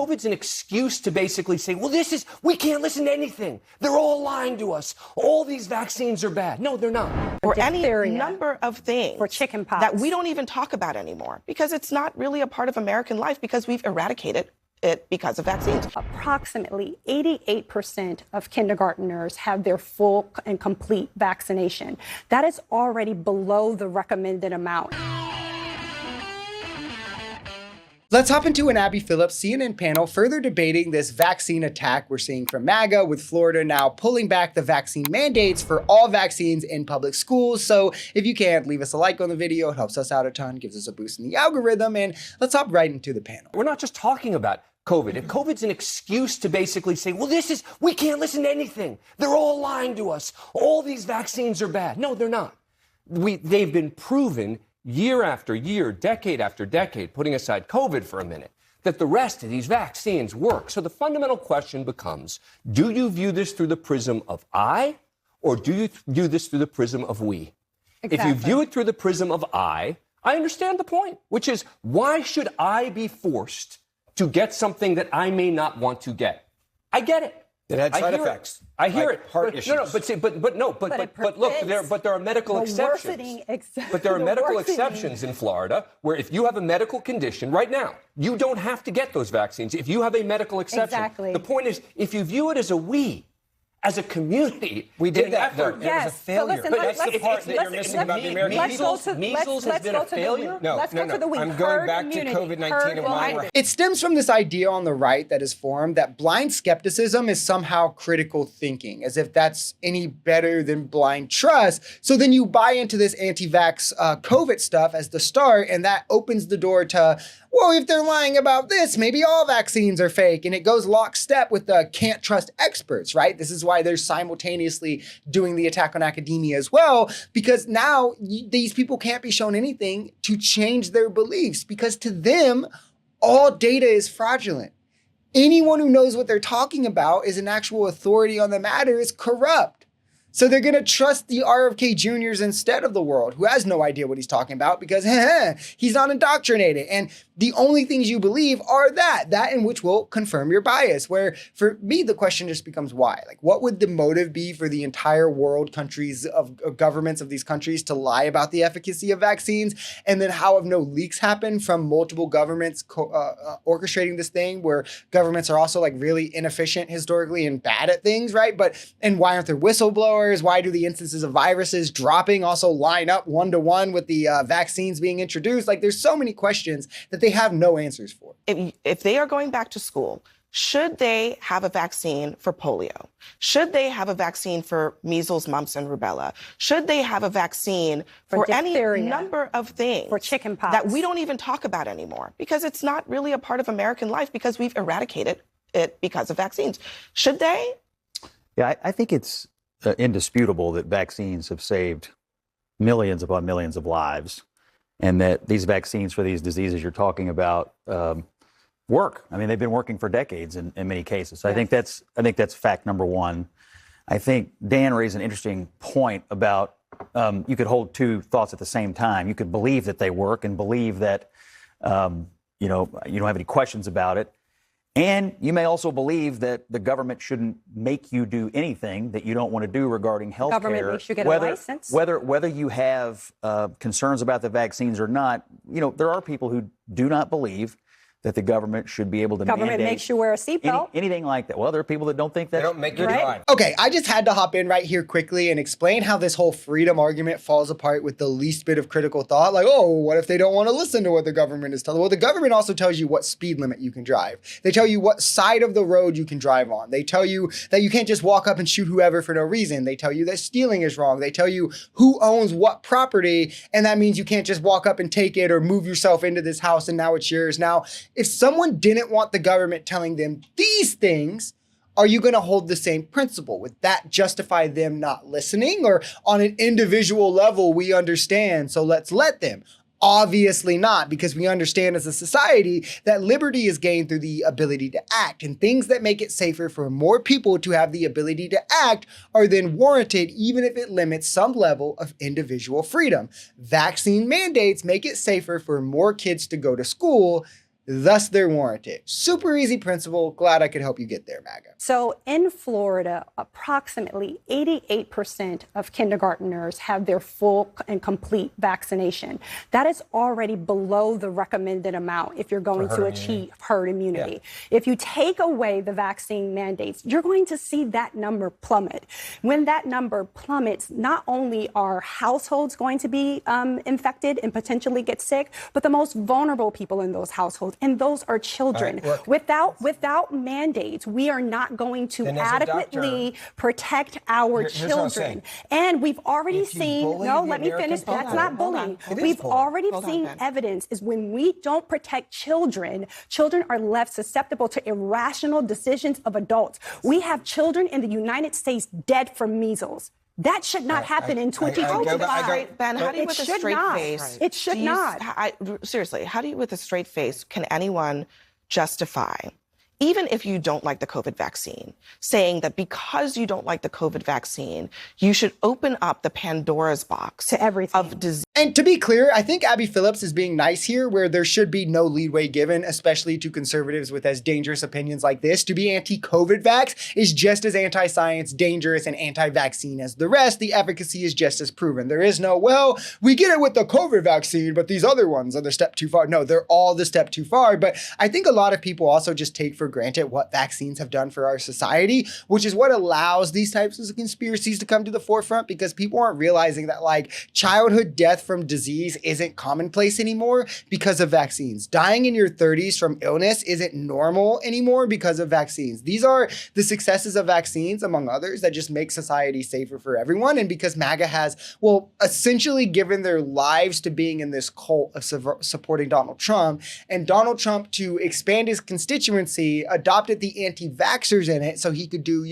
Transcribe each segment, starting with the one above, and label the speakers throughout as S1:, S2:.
S1: COVID's an excuse to basically say, well, we can't listen to anything. They're all lying to us. All these vaccines are bad. No, they're not.
S2: Or any number of things
S3: for chickenpox
S2: that we don't even talk about anymore because it's not really a part of American life because we've eradicated it because of vaccines.
S3: Approximately 88% of kindergartners have their full and complete vaccination. That is already below the recommended amount.
S4: Let's hop into an Abby Phillips CNN panel further debating this vaccine attack we're seeing from MAGA, with Florida now pulling back the vaccine mandates for all vaccines in public schools. So if you can, leave us a like on the video. It helps us out a ton, gives us a boost in the algorithm, and let's hop right into the panel.
S1: We're not just talking about COVID. If COVID's an excuse to basically say, well, we can't listen to anything. They're all lying to us. All these vaccines are bad. No, they're not. They've been proven year after year, decade after decade, putting aside COVID for a minute, that the rest of these vaccines work. So the fundamental question becomes, do you view this through the prism of I, or do you view this through the prism of we? Exactly. If you view it through the prism of I understand the point, which is, why should I be forced to get something that I may not want to get? I get it.
S5: It had side effects.
S1: I hear
S5: like
S1: it.
S5: Heart issues.
S1: But look, there are medical exceptions. But there are medical exceptions in Florida where if you have a medical condition right now, you don't have to get those vaccines. If you have a medical exception,
S3: exactly.
S1: The point is, if you view it as a we, as a community,
S5: we did that. Though.
S3: Yes,
S5: it was a failure.
S3: Listen,
S5: that's the part that you're missing about the American people.
S1: Measles has been a failure?
S5: No. I'm going back to COVID-19 and why we're...
S4: It stems from this idea on the right that is formed that blind skepticism is somehow critical thinking, as if that's any better than blind trust. So then you buy into this anti-vax COVID stuff as the start, and that opens the door to, well, if they're lying about this, maybe all vaccines are fake. And it goes lockstep with the can't trust experts, right? This is why they're simultaneously doing the attack on academia as well, because now these people can't be shown anything to change their beliefs, because to them, all data is fraudulent. Anyone who knows what they're talking about is an actual authority on the matter is corrupt. So they're going to trust the RFK Juniors instead of the world, who has no idea what he's talking about because he's not indoctrinated. And the only things you believe are that in which will confirm your bias. Where for me, the question just becomes why? Like, what would the motive be for the entire world, countries of governments of these countries to lie about the efficacy of vaccines? And then how have no leaks happened from multiple governments orchestrating this thing, where governments are also like really inefficient historically and bad at things, right? And why aren't there whistleblowers? Why do the instances of viruses dropping also line up one-to-one with the vaccines being introduced? Like, there's so many questions that they have no answers for.
S2: If they are going back to school, should they have a vaccine for polio? Should they have a vaccine for measles, mumps, and rubella? Should they have a vaccine for any number of things
S3: for chickenpox
S2: that we don't even talk about anymore because it's not really a part of American life because we've eradicated it because of vaccines? Should they?
S6: Yeah, I think it's indisputable that vaccines have saved millions upon millions of lives, and that these vaccines for these diseases you're talking about work. I mean, they've been working for decades in many cases. So yes. I think that's fact number one. I think Dan raised an interesting point about you could hold two thoughts at the same time. You could believe that they work and believe that you don't have any questions about it. And you may also believe that the government shouldn't make you do anything that you don't want to do regarding health care.
S3: Government makes you get a license.
S6: Whether you have concerns about the vaccines or not, there are people who do not believe that the government should be able to
S3: government makes you wear a seatbelt.
S6: Anything like that. Well, there are people that don't think that.
S5: They don't make you drive.
S4: Okay, I just had to hop in right here quickly and explain how this whole freedom argument falls apart with the least bit of critical thought. Like, oh, what if they don't want to listen to what the government is telling? Well, the government also tells you what speed limit you can drive. They tell you what side of the road you can drive on. They tell you that you can't just walk up and shoot whoever for no reason. They tell you that stealing is wrong. They tell you who owns what property, and that means you can't just walk up and take it or move yourself into this house and now it's yours. Now, if someone didn't want the government telling them these things, are you going to hold the same principle? Would that justify them not listening? Or on an individual level, we understand, so let's let them? Obviously not, because we understand as a society that liberty is gained through the ability to act, and things that make it safer for more people to have the ability to act are then warranted, even if it limits some level of individual freedom. Vaccine mandates make it safer for more kids to go to school. Thus, they're warranted. Super easy principle. Glad I could help you get there, MAGA.
S3: So in Florida, approximately 88% of kindergartners have their full and complete vaccination. That is already below the recommended amount if you're going to achieve herd immunity. Yeah. If you take away the vaccine mandates, you're going to see that number plummet. When that number plummets, not only are households going to be infected and potentially get sick, but the most vulnerable people in those households, and those are children. Without mandates, we are not going to adequately protect our children. And we've already seen, let me finish. That's not bullying. We've already seen evidence is when we don't protect children, children are left susceptible to irrational decisions of adults. We have children in the United States dead from measles. That should not happen in 2025.
S2: Ben, how do you with a straight face?
S3: It should not.
S2: Seriously, how do you with a straight face can anyone justify, even if you don't like the COVID vaccine, saying that because you don't like the COVID vaccine, you should open up the Pandora's box
S3: to everything
S2: of disease?
S4: And to be clear, I think Abby Phillips is being nice here, where there should be no leeway given, especially to conservatives with as dangerous opinions like this. To be anti-COVID vax is just as anti-science, dangerous, and anti-vaccine as the rest. The efficacy is just as proven. There is no, well, we get it with the COVID vaccine, but these other ones are the step too far. No, they're all the step too far. But I think a lot of people also just take for granted what vaccines have done for our society, which is what allows these types of conspiracies to come to the forefront, because people aren't realizing that like childhood death from disease isn't commonplace anymore because of vaccines. Dying in your 30s from illness isn't normal anymore because of vaccines. These are the successes of vaccines, among others, that just make society safer for everyone. And because MAGA has, essentially given their lives to being in this cult of supporting Donald Trump, and Donald Trump, to expand his constituency, adopted the anti-vaxxers in it so he could do,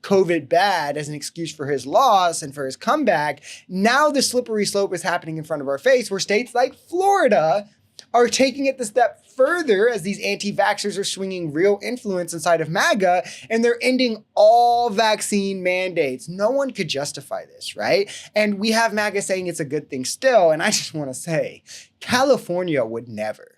S4: COVID bad as an excuse for his loss and for his comeback. Now the slippery slope is happening in front of our face, where states like Florida are taking it the step further as these anti-vaxxers are swinging real influence inside of MAGA, and they're ending all vaccine mandates. No one could justify this, right? And we have MAGA saying it's a good thing still, and I just want to say, California would never.